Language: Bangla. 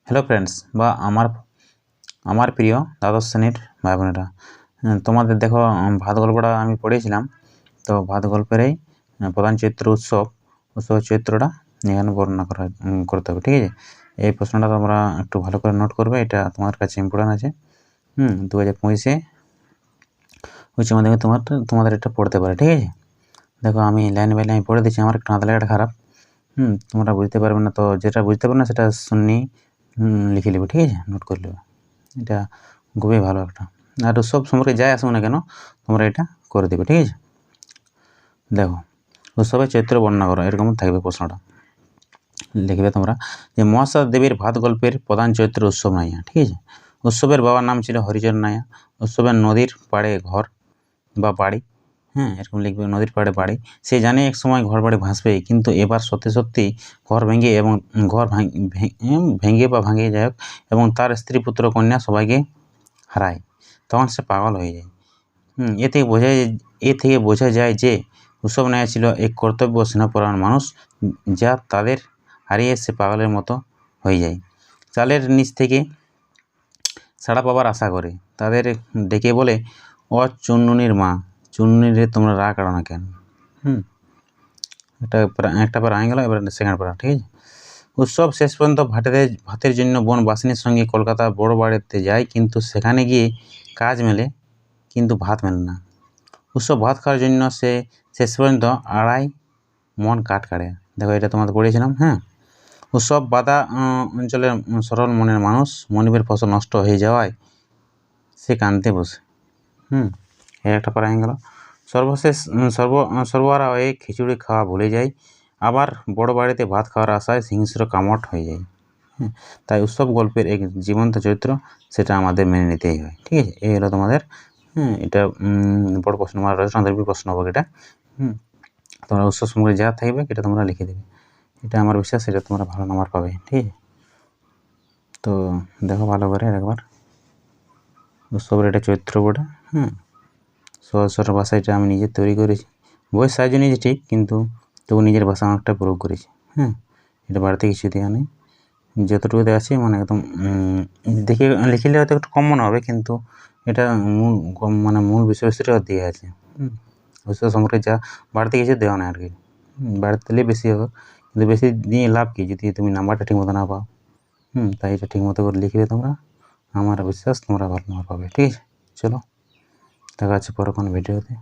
হ্যালো ফ্রেন্ডস বা আমার প্রিয় দ্বাদশ শ্রেণীর ভাই বোনেরা, তোমাদের দেখো ভাত গল্পটা আমি পড়েছিলাম। তো ভাত গল্পেরই প্রধান চরিত্র উৎসব চরিত্রটা এখানে বর্ণনা করতে হবে। ঠিক আছে, এই প্রশ্নটা তোমরা একটু ভালো করে নোট করবে, এটা তোমার কাছে ইম্পর্টেন্ট আছে। 2025-এ উচ্চ মাধ্যমিকে তোমাদের এটা পড়তে পারে। ঠিক আছে, দেখো আমি লাইন বাই লাইন পড়ে দিচ্ছি, আমার একটু হাত লাগাটা খারাপ। তোমরা বুঝতে পারবে না, তো যেটা বুঝতে পারবে না সেটা শুনি লিখে নেবে। ঠিক আছে, নোট করে নেবে, এটা খুবই ভালো একটা। আর উৎসব সম্পর্কে যাই আসুক না কেন তোমরা এটা করে দেবে। ঠিক আছে, দেখো উৎসবের চরিত্র বর্ণনা করো, এরকম থাকবে প্রশ্নটা। লিখবে তোমরা যে মহাশ্বেতা দেবীর ভাত গল্পের প্রধান চরিত্র উৎসব নাইয়া। ঠিক আছে, উৎসবের বাবার নাম ছিল হরিচরণ নাইয়া। উৎসবের নদীর পাড়ে ঘর বা বাড়ি, এরকম লিখবে, নদীর পাড়ে বাড়ি। সে জানে এক সময় ঘর বাড়ি ভাসবে, কিন্তু এবার সত্যি সত্যি ঘর ভেঙে এবং ঘর ভেঙে বা ভাঙিয়ে যাই হোক, এবং তার স্ত্রী পুত্র কন্যা সবাইকে হারায়। তখন সে পাগল হয়ে যায়। এ থেকে বোঝা যায় যে উৎসব নায়া ছিল এক কর্তব্য স্নেহপরায়ণ মানুষ, যা তাদের হারিয়ে সে পাগলের মতো হয়ে যায়। চালের নিচ থেকে সাড়া পাবার আশা করে তাদের ডেকে বলে, ও চুনমুনির মা, চুনমুনি রে তোমরা রাগ কাটো না কেন। একটা পারা হয়ে গেল, এবার সেকেন্ড পারা। ঠিক আছে, উৎসব শেষ পর্যন্ত ভাতের জন্য বোন বাসিনীর সঙ্গে কলকাতা বড় বাড়িতে যায়, কিন্তু সেখানে গিয়ে কাজ মেলে কিন্তু ভাত মেলে না। উৎসব ভাত খাওয়ার জন্য সে শেষ পর্যন্ত 2.5 মণ কাঠ কাটে। দেখো এটা তোমাদের পড়েছিলাম। উৎসব বাদা অঞ্চলের সরল মনের মানুষ, মনিবের ফসল নষ্ট হয়ে যাওয়ায় সে কাঁদতে বসে। এর একটা পারা হয়ে গেল। সর্বশেষ সর্বহারা হয়ে খিচুড়ি খাওয়া ভুলে যায়, আবার বড় বাড়িতে ভাত খাওয়ার আশায় হিংস্র কামট হয়ে যায়। তাই উৎসব গল্পের এক জীবন্ত চরিত্র, সেটা আমাদের মেনে নিতেই হয়। ঠিক আছে, এই হলো তোমাদের এটা বড় প্রশ্ন, আমার রচনাধর্মী প্রশ্ন হবে এটা। তোমরা উৎসব সম্পর্কে যা থাকবে এটা তোমরা লিখে দেবে, এটা আমার বিশ্বাস, সেটা তোমরা ভালো নাম্বার পাবে। ঠিক আছে, তো দেখো ভালো করে একবার উৎসবের এটা চরিত্র বটা। সহজ সরল ভাষা এটা আমি নিজে তৈরি করেছি, বইয়ের সাহায্য নিয়েছি ঠিক, কিন্তু তবু নিজের ভাষা অনেকটা প্রয়োগ করেছি। এটা বাড়িতে কিছু দেওয়া নেই, যতটুকু দেওয়া আছে মানে একদম দেখে লিখলে হয়তো একটু কম মনে হবে, কিন্তু এটা মূল বিষয়বস্তুটা দেওয়া আছে। উৎসব সম্পর্কে যা বাড়িতে কিছু দেওয়া নেই আর কি, বাড়িতে দিলে বেশি হবে, কিন্তু বেশি দিয়ে লাভ কি যদি তুমি নাম্বারটা ঠিক মতো না পাও। তাই এটা ঠিক মতো করে লিখবে তোমরা, আমার বিশ্বাস তোমরা ভালো নাম্বার পাবে। ঠিক আছে, চলো দেখা যাচ্ছে পরে কোনো ভিডিওতে।